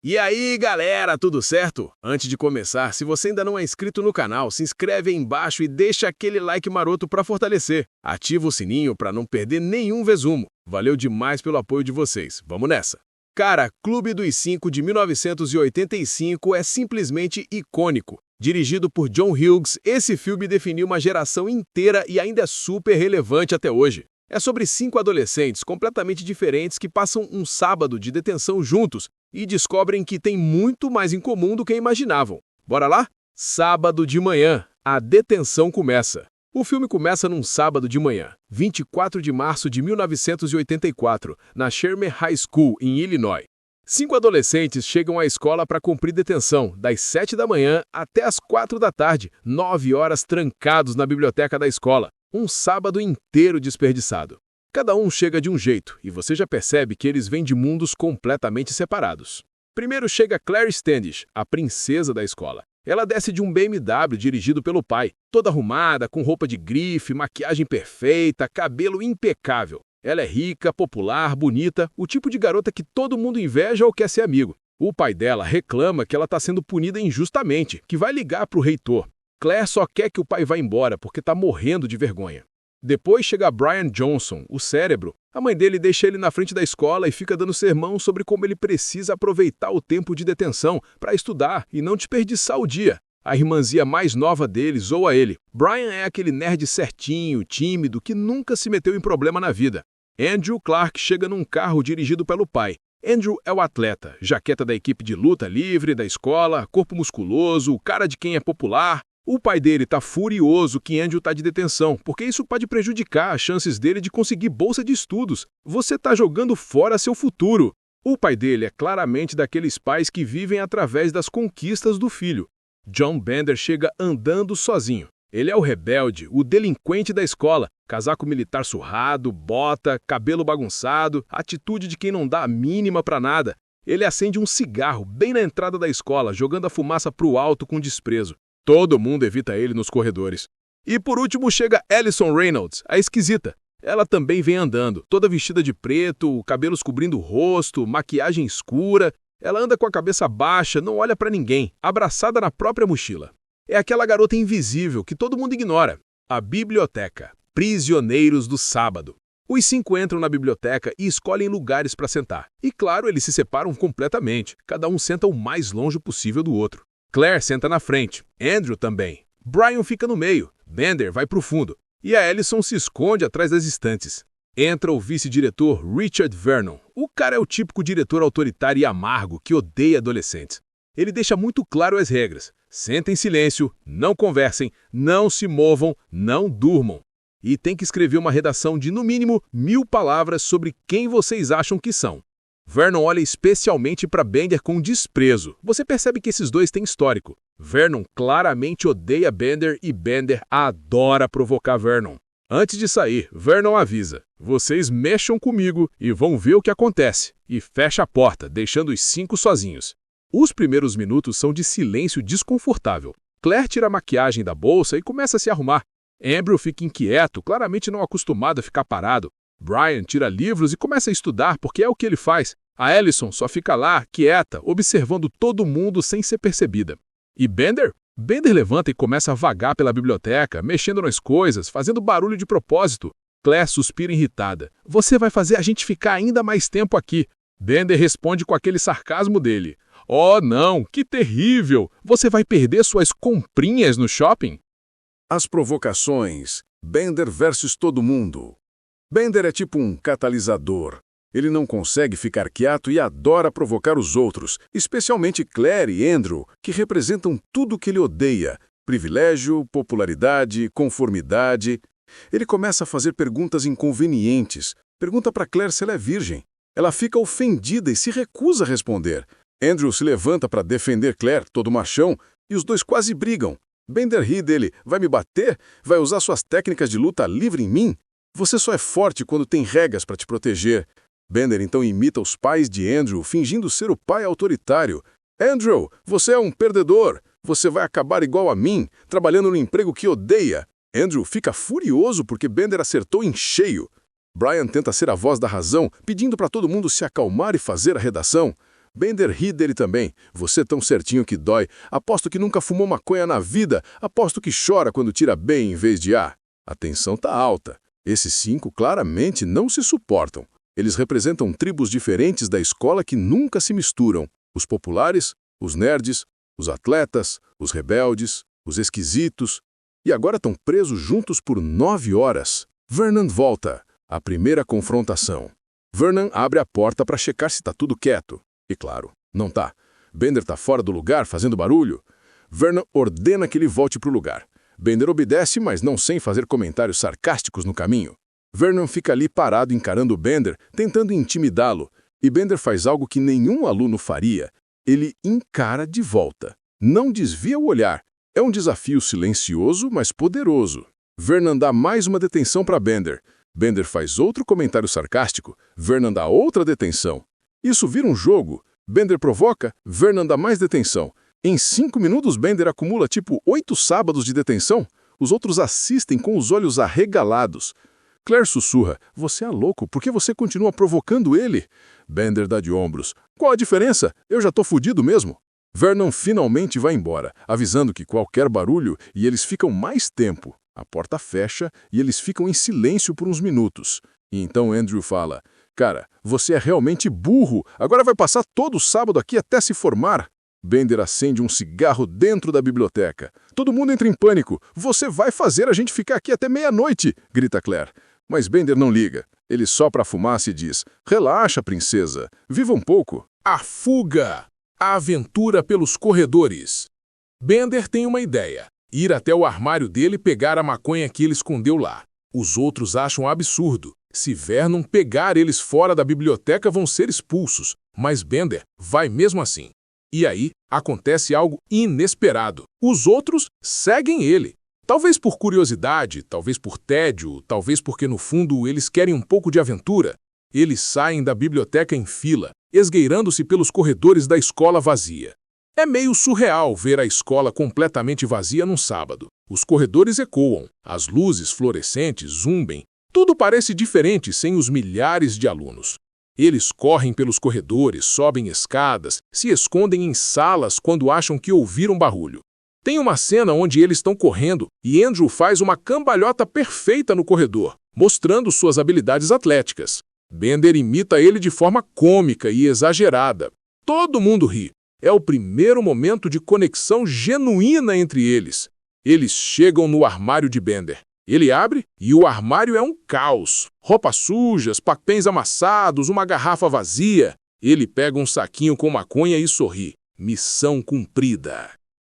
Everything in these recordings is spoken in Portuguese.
E aí, galera, tudo certo? Antes de começar, se você ainda não é inscrito no canal, se inscreve aí embaixo e deixa aquele like maroto para fortalecer. Ativa o sininho para não perder nenhum resumo. Valeu demais pelo apoio de vocês. Vamos nessa. Cara, Clube dos Cinco de 1985 é simplesmente icônico. Dirigido por John Hughes, esse filme definiu uma geração inteira e ainda é super relevante até hoje. É sobre 5 adolescentes completamente diferentes que passam um sábado de detenção juntos e descobrem que têm muito mais em comum do que imaginavam. Bora lá? Sábado de manhã, a detenção começa. O filme começa num sábado de manhã, 24 de março de 1984, na Sherman High School, em Illinois. 5 adolescentes chegam à escola para cumprir detenção, das 7 da manhã até as 4 da tarde, 9 horas trancados na biblioteca da escola. Um sábado inteiro desperdiçado. Cada um chega de um jeito, e você já percebe que eles vêm de mundos completamente separados. Primeiro chega Claire Standish, a princesa da escola. Ela desce de um BMW dirigido pelo pai, toda arrumada, com roupa de grife, maquiagem perfeita, cabelo impecável. Ela é rica, popular, bonita, o tipo de garota que todo mundo inveja ou quer ser amigo. O pai dela reclama que ela está sendo punida injustamente, que vai ligar para o reitor. Claire só quer que o pai vá embora porque está morrendo de vergonha. Depois chega Brian Johnson, o cérebro. A mãe dele deixa ele na frente da escola e fica dando sermão sobre como ele precisa aproveitar o tempo de detenção para estudar e não desperdiçar o dia. A irmãzinha mais nova dele zoa ele. Brian é aquele nerd certinho, tímido, que nunca se meteu em problema na vida. Andrew Clark chega num carro dirigido pelo pai. Andrew é o atleta, jaqueta da equipe de luta livre da escola, corpo musculoso, cara de quem é popular. O pai dele está furioso que Andrew está de detenção, porque isso pode prejudicar as chances dele de conseguir bolsa de estudos. Você está jogando fora seu futuro. O pai dele é claramente daqueles pais que vivem através das conquistas do filho. John Bender chega andando sozinho. Ele é o rebelde, o delinquente da escola. Casaco militar surrado, bota, cabelo bagunçado, atitude de quem não dá a mínima para nada. Ele acende um cigarro bem na entrada da escola, jogando a fumaça para o alto com desprezo. Todo mundo evita ele nos corredores. E por último chega Allison Reynolds, a esquisita. Ela também vem andando, toda vestida de preto, cabelos cobrindo o rosto, maquiagem escura. Ela anda com a cabeça baixa, não olha pra ninguém, abraçada na própria mochila. É aquela garota invisível que todo mundo ignora. A biblioteca. Prisioneiros do sábado. Os 5 entram na biblioteca e escolhem lugares para sentar. E claro, eles se separam completamente. Cada um senta o mais longe possível do outro. Claire senta na frente, Andrew também. Brian fica no meio, Bender vai para o fundo. E a Allison se esconde atrás das estantes. Entra o vice-diretor Richard Vernon. O cara é o típico diretor autoritário e amargo que odeia adolescentes. Ele deixa muito claro as regras. Sentem em silêncio, não conversem, não se movam, não durmam. E tem que escrever uma redação de no mínimo 1000 palavras sobre quem vocês acham que são. Vernon olha especialmente para Bender com desprezo. Você percebe que esses dois têm histórico. Vernon claramente odeia Bender e Bender adora provocar Vernon. Antes de sair, Vernon avisa: vocês mexam comigo e vão ver o que acontece. E fecha a porta, deixando os 5 sozinhos. Os primeiros minutos são de silêncio desconfortável. Claire tira a maquiagem da bolsa e começa a se arrumar. Andrew fica inquieto, claramente não acostumado a ficar parado. Brian tira livros e começa a estudar porque é o que ele faz. A Allison só fica lá, quieta, observando todo mundo sem ser percebida. E Bender? Bender levanta e começa a vagar pela biblioteca, mexendo nas coisas, fazendo barulho de propósito. Claire suspira irritada. Você vai fazer a gente ficar ainda mais tempo aqui. Bender responde com aquele sarcasmo dele. Oh, não, que terrível! Você vai perder suas comprinhas no shopping? As provocações. Bender versus todo mundo. Bender é tipo um catalisador. Ele não consegue ficar quieto e adora provocar os outros, especialmente Claire e Andrew, que representam tudo que ele odeia: privilégio, popularidade, conformidade. Ele começa a fazer perguntas inconvenientes. Pergunta para Claire se ela é virgem. Ela fica ofendida e se recusa a responder. Andrew se levanta para defender Claire, todo machão, e os dois quase brigam. Bender ri dele. Vai me bater? Vai usar suas técnicas de luta livre em mim? Você só é forte quando tem regras para te proteger. Bender então imita os pais de Andrew, fingindo ser o pai autoritário. Andrew, você é um perdedor. Você vai acabar igual a mim, trabalhando no emprego que odeia. Andrew fica furioso porque Bender acertou em cheio. Brian tenta ser a voz da razão, pedindo para todo mundo se acalmar e fazer a redação. Bender ri dele também. Você tão certinho que dói. Aposto que nunca fumou maconha na vida. Aposto que chora quando tira B em vez de A. A tensão tá alta. Esses 5 claramente não se suportam. Eles representam tribos diferentes da escola que nunca se misturam. Os populares, os nerds, os atletas, os rebeldes, os esquisitos. E agora estão presos juntos por 9 horas. Vernon volta. A primeira confrontação. Vernon abre a porta para checar se tá tudo quieto. E claro, não tá. Bender tá fora do lugar, fazendo barulho. Vernon ordena que ele volte pro lugar. Bender obedece, mas não sem fazer comentários sarcásticos no caminho. Vernon fica ali parado encarando Bender, tentando intimidá-lo. E Bender faz algo que nenhum aluno faria. Ele encara de volta. Não desvia o olhar. É um desafio silencioso, mas poderoso. Vernon dá mais uma detenção para Bender. Bender faz outro comentário sarcástico. Vernon dá outra detenção. Isso vira um jogo. Bender provoca, Vernon dá mais detenção. Em 5 minutos, Bender acumula tipo 8 sábados de detenção. Os outros assistem com os olhos arregalados. Claire sussurra, você é louco, por que você continua provocando ele? Bender dá de ombros. Qual a diferença? Eu já tô fudido mesmo. Vernon finalmente vai embora, avisando que qualquer barulho e eles ficam mais tempo. A porta fecha e eles ficam em silêncio por uns minutos. E então Andrew fala, cara, você é realmente burro, agora vai passar todo sábado aqui até se formar. Bender acende um cigarro dentro da biblioteca. Todo mundo entra em pânico. Você vai fazer a gente ficar aqui até meia-noite, grita Claire. Mas Bender não liga. Ele sopra a fumaça e diz, relaxa, princesa, viva um pouco. A fuga! A aventura pelos corredores. Bender tem uma ideia. Ir até o armário dele e pegar a maconha que ele escondeu lá. Os outros acham absurdo. Se Vernon pegar eles fora da biblioteca, vão ser expulsos. Mas Bender vai mesmo assim. E aí, acontece algo inesperado. Os outros seguem ele. Talvez por curiosidade, talvez por tédio, talvez porque no fundo eles querem um pouco de aventura. Eles saem da biblioteca em fila, esgueirando-se pelos corredores da escola vazia. É meio surreal ver a escola completamente vazia num sábado. Os corredores ecoam, as luzes fluorescentes zumbem. Tudo parece diferente sem os milhares de alunos. Eles correm pelos corredores, sobem escadas, se escondem em salas quando acham que ouviram barulho. Tem uma cena onde eles estão correndo e Andrew faz uma cambalhota perfeita no corredor, mostrando suas habilidades atléticas. Bender imita ele de forma cômica e exagerada. Todo mundo ri. É o primeiro momento de conexão genuína entre eles. Eles chegam no armário de Bender. Ele abre e o armário é um caos. Roupas sujas, papéis amassados, uma garrafa vazia. Ele pega um saquinho com maconha e sorri. Missão cumprida.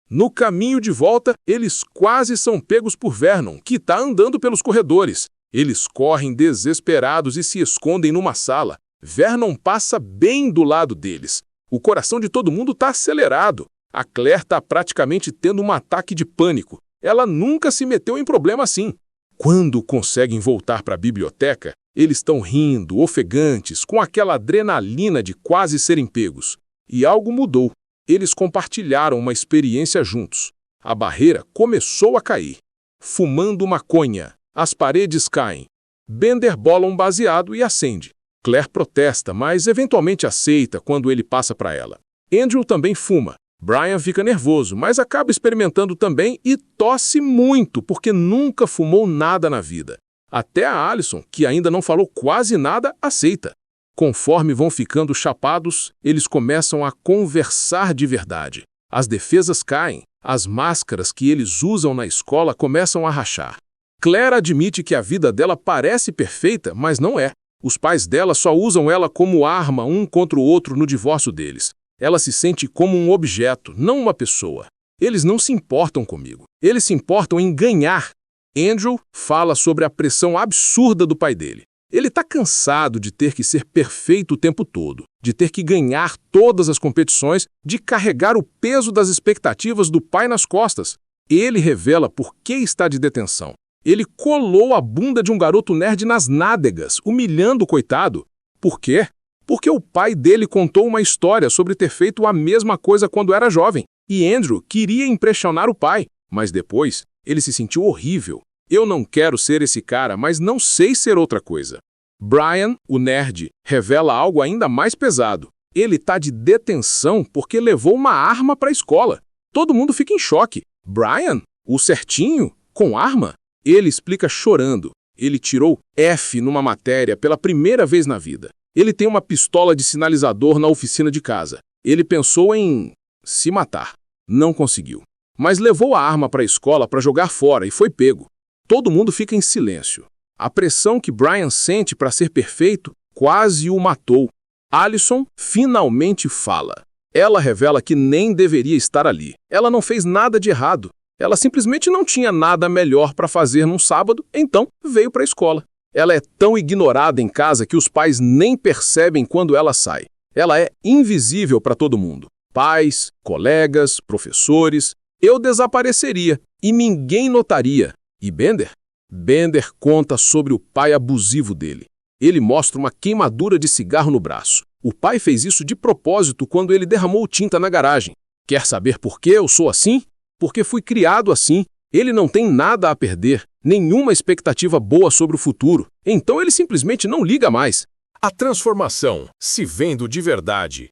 No caminho de volta, eles quase são pegos por Vernon, que está andando pelos corredores. Eles correm desesperados e se escondem numa sala. Vernon passa bem do lado deles. O coração de todo mundo está acelerado. A Claire está praticamente tendo um ataque de pânico. Ela nunca se meteu em problema assim. Quando conseguem voltar para a biblioteca, eles estão rindo, ofegantes, com aquela adrenalina de quase serem pegos. E algo mudou. Eles compartilharam uma experiência juntos. A barreira começou a cair. Fumando maconha, as paredes caem. Bender bola um baseado e acende. Claire protesta, mas eventualmente aceita quando ele passa para ela. Andrew também fuma. Brian fica nervoso, mas acaba experimentando também e tosse muito, porque nunca fumou nada na vida. Até a Allison, que ainda não falou quase nada, aceita. Conforme vão ficando chapados, eles começam a conversar de verdade. As defesas caem, as máscaras que eles usam na escola começam a rachar. Claire admite que a vida dela parece perfeita, mas não é. Os pais dela só usam ela como arma um contra o outro no divórcio deles. Ela se sente como um objeto, não uma pessoa. Eles não se importam comigo. Eles se importam em ganhar. Andrew fala sobre a pressão absurda do pai dele. Ele está cansado de ter que ser perfeito o tempo todo, de ter que ganhar todas as competições, de carregar o peso das expectativas do pai nas costas. Ele revela por que está de detenção. Ele colou a bunda de um garoto nerd nas nádegas, humilhando o coitado. Por quê? Porque o pai dele contou uma história sobre ter feito a mesma coisa quando era jovem. E Andrew queria impressionar o pai, mas depois ele se sentiu horrível. Eu não quero ser esse cara, mas não sei ser outra coisa. Brian, o nerd, revela algo ainda mais pesado. Ele tá de detenção porque levou uma arma para a escola. Todo mundo fica em choque. Brian, o certinho, com arma? Ele explica chorando. Ele tirou F numa matéria pela primeira vez na vida. Ele tem uma pistola de sinalizador na oficina de casa. Ele pensou em se matar. Não conseguiu. Mas levou a arma para a escola para jogar fora e foi pego. Todo mundo fica em silêncio. A pressão que Brian sente para ser perfeito quase o matou. Allison finalmente fala. Ela revela que nem deveria estar ali. Ela não fez nada de errado. Ela simplesmente não tinha nada melhor para fazer num sábado, então veio para a escola. Ela é tão ignorada em casa que os pais nem percebem quando ela sai. Ela é invisível para todo mundo. Pais, colegas, professores. Eu desapareceria e ninguém notaria. E Bender? Bender conta sobre o pai abusivo dele. Ele mostra uma queimadura de cigarro no braço. O pai fez isso de propósito quando ele derramou tinta na garagem. Quer saber por que eu sou assim? Porque fui criado assim. Ele não tem nada a perder, nenhuma expectativa boa sobre o futuro. Então ele simplesmente não liga mais. A transformação, se vendo de verdade.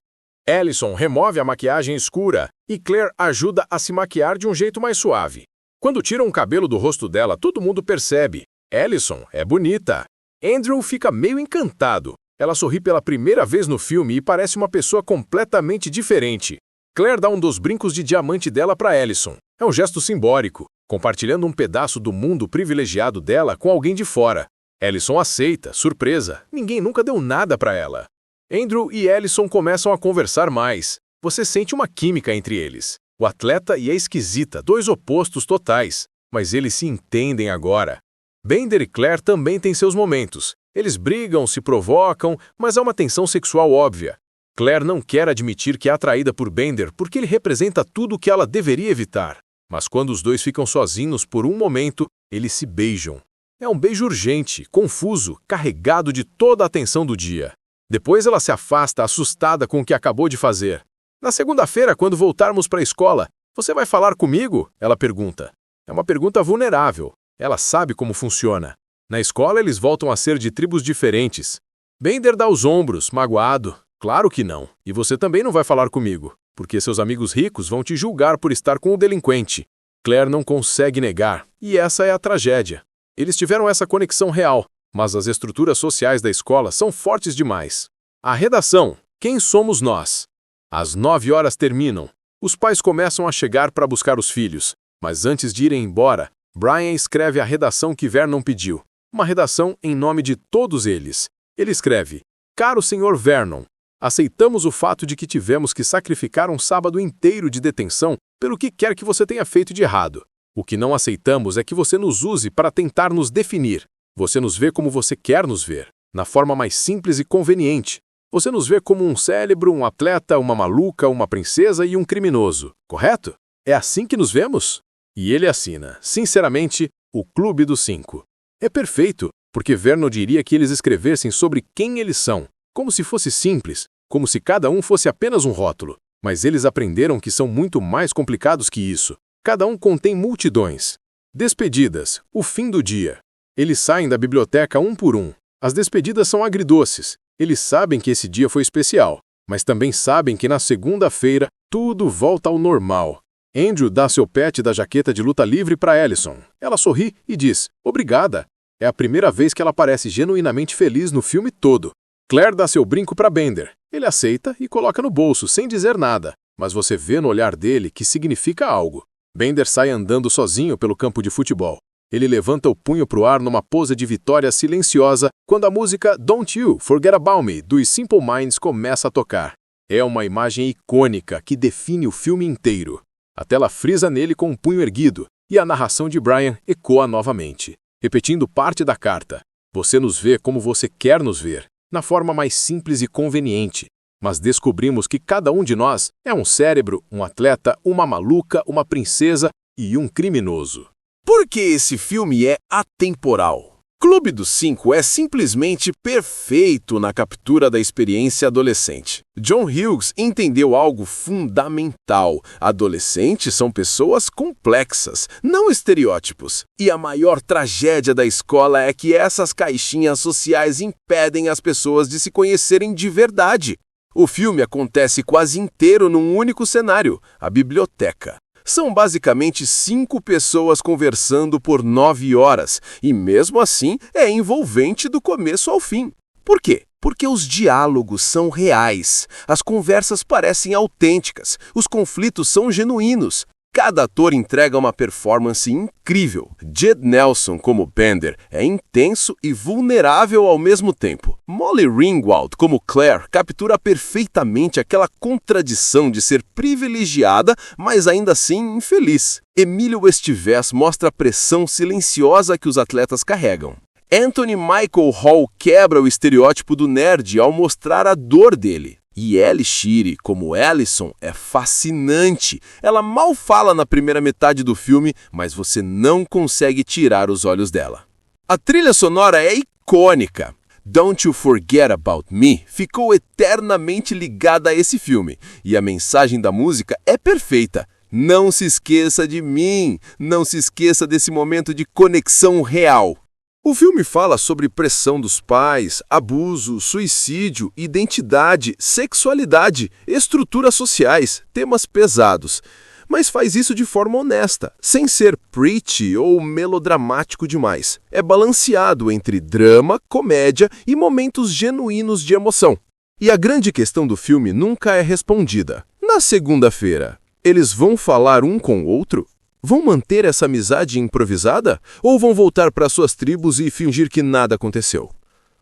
Allison remove a maquiagem escura e Claire ajuda a se maquiar de um jeito mais suave. Quando tiram o cabelo do rosto dela, todo mundo percebe. Allison é bonita. Andrew fica meio encantado. Ela sorri pela primeira vez no filme e parece uma pessoa completamente diferente. Claire dá um dos brincos de diamante dela para Allison. É um gesto simbólico, compartilhando um pedaço do mundo privilegiado dela com alguém de fora. Allison aceita, surpresa. Ninguém nunca deu nada para ela. Andrew e Allison começam a conversar mais. Você sente uma química entre eles. O atleta e a esquisita, dois opostos totais. Mas eles se entendem agora. Bender e Claire também têm seus momentos. Eles brigam, se provocam, mas há uma tensão sexual óbvia. Claire não quer admitir que é atraída por Bender porque ele representa tudo o que ela deveria evitar. Mas quando os dois ficam sozinhos por um momento, eles se beijam. É um beijo urgente, confuso, carregado de toda a atenção do dia. Depois ela se afasta, assustada com o que acabou de fazer. Na segunda-feira, quando voltarmos para a escola, você vai falar comigo? Ela pergunta. É uma pergunta vulnerável. Ela sabe como funciona. Na escola, eles voltam a ser de tribos diferentes. Bender dá os ombros, magoado. Claro que não. E você também não vai falar comigo, porque seus amigos ricos vão te julgar por estar com o delinquente. Claire não consegue negar, e essa é a tragédia. Eles tiveram essa conexão real, mas as estruturas sociais da escola são fortes demais. A redação. Quem somos nós? Às 9 horas terminam. Os pais começam a chegar para buscar os filhos, mas antes de irem embora, Brian escreve a redação que Vernon pediu. Uma redação em nome de todos eles. Ele escreve: Caro Sr. Vernon, aceitamos o fato de que tivemos que sacrificar um sábado inteiro de detenção pelo que quer que você tenha feito de errado. O que não aceitamos é que você nos use para tentar nos definir. Você nos vê como você quer nos ver, na forma mais simples e conveniente. Você nos vê como um cérebro, um atleta, uma maluca, uma princesa e um criminoso, correto? É assim que nos vemos? E ele assina, sinceramente, o Clube dos 5. É perfeito, porque Vernon diria que eles escrevessem sobre quem eles são, como se fosse simples, como se cada um fosse apenas um rótulo. Mas eles aprenderam que são muito mais complicados que isso. Cada um contém multidões. Despedidas, o fim do dia. Eles saem da biblioteca um por um. As despedidas são agridoces. Eles sabem que esse dia foi especial, mas também sabem que na segunda-feira tudo volta ao normal. Andrew dá seu pet da jaqueta de luta livre para Allison. Ela sorri e diz, obrigada. É a primeira vez que ela parece genuinamente feliz no filme todo. Claire dá seu brinco para Bender. Ele aceita e coloca no bolso, sem dizer nada. Mas você vê no olhar dele que significa algo. Bender sai andando sozinho pelo campo de futebol. Ele levanta o punho para o ar numa pose de vitória silenciosa quando a música Don't You Forget About Me, dos Simple Minds, começa a tocar. É uma imagem icônica que define o filme inteiro. A tela frisa nele com um punho erguido, e a narração de Brian ecoa novamente, repetindo parte da carta. Você nos vê como você quer nos ver, na forma mais simples e conveniente. Mas descobrimos que cada um de nós é um cérebro, um atleta, uma maluca, uma princesa e um criminoso. Por que esse filme é atemporal? Clube dos 5 é simplesmente perfeito na captura da experiência adolescente. John Hughes entendeu algo fundamental. Adolescentes são pessoas complexas, não estereótipos. E a maior tragédia da escola é que essas caixinhas sociais impedem as pessoas de se conhecerem de verdade. O filme acontece quase inteiro num único cenário, a biblioteca. São basicamente 5 pessoas conversando por 9 horas, e mesmo assim é envolvente do começo ao fim. Por quê? Porque os diálogos são reais, as conversas parecem autênticas, os conflitos são genuínos. Cada ator entrega uma performance incrível. Judd Nelson, como Bender, é intenso e vulnerável ao mesmo tempo. Molly Ringwald, como Claire, captura perfeitamente aquela contradição de ser privilegiada, mas ainda assim infeliz. Emilio Estevez mostra a pressão silenciosa que os atletas carregam. Anthony Michael Hall quebra o estereótipo do nerd ao mostrar a dor dele. E Ellie Sheedy, como Allison, é fascinante. Ela mal fala na primeira metade do filme, mas você não consegue tirar os olhos dela. A trilha sonora é icônica. Don't You Forget About Me ficou eternamente ligada a esse filme. E a mensagem da música é perfeita. Não se esqueça de mim. Não se esqueça desse momento de conexão real. O filme fala sobre pressão dos pais, abuso, suicídio, identidade, sexualidade, estruturas sociais, temas pesados. Mas faz isso de forma honesta, sem ser preachy ou melodramático demais. É balanceado entre drama, comédia e momentos genuínos de emoção. E a grande questão do filme nunca é respondida. Na segunda-feira, eles vão falar um com o outro? Vão manter essa amizade improvisada? Ou vão voltar para suas tribos e fingir que nada aconteceu?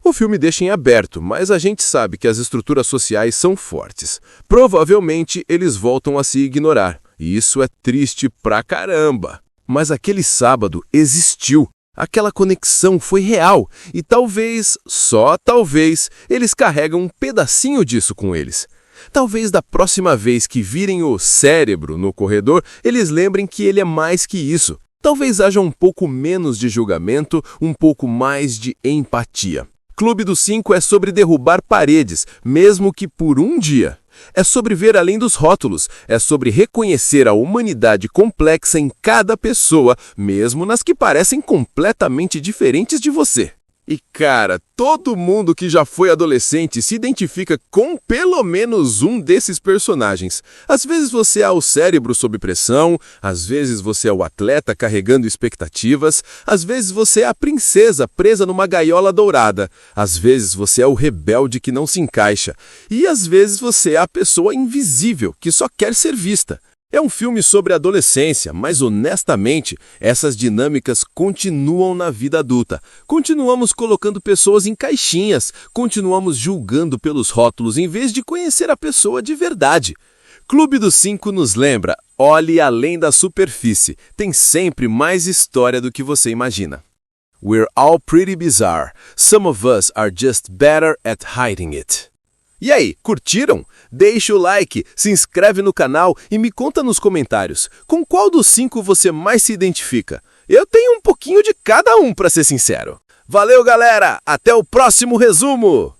O filme deixa em aberto, mas a gente sabe que as estruturas sociais são fortes. Provavelmente eles voltam a se ignorar. E isso é triste pra caramba. Mas aquele sábado existiu. Aquela conexão foi real. E talvez, só talvez, eles carregam um pedacinho disso com eles. Talvez da próxima vez que virem o cérebro no corredor, eles lembrem que ele é mais que isso. Talvez haja um pouco menos de julgamento, um pouco mais de empatia. Clube dos 5 é sobre derrubar paredes, mesmo que por um dia. É sobre ver além dos rótulos, é sobre reconhecer a humanidade complexa em cada pessoa, mesmo nas que parecem completamente diferentes de você. E cara, todo mundo que já foi adolescente se identifica com pelo menos um desses personagens. Às vezes você é o cérebro sob pressão, às vezes você é o atleta carregando expectativas, às vezes você é a princesa presa numa gaiola dourada, às vezes você é o rebelde que não se encaixa, e às vezes você é a pessoa invisível que só quer ser vista. É um filme sobre adolescência, mas honestamente, essas dinâmicas continuam na vida adulta. Continuamos colocando pessoas em caixinhas, continuamos julgando pelos rótulos em vez de conhecer a pessoa de verdade. Clube dos 5 nos lembra, olhe além da superfície, tem sempre mais história do que você imagina. We're all pretty bizarre. Some of us are just better at hiding it. E aí, curtiram? Deixa o like, se inscreve no canal e me conta nos comentários, com qual dos 5 você mais se identifica? Eu tenho um pouquinho de cada um, para ser sincero. Valeu, galera! Até o próximo resumo!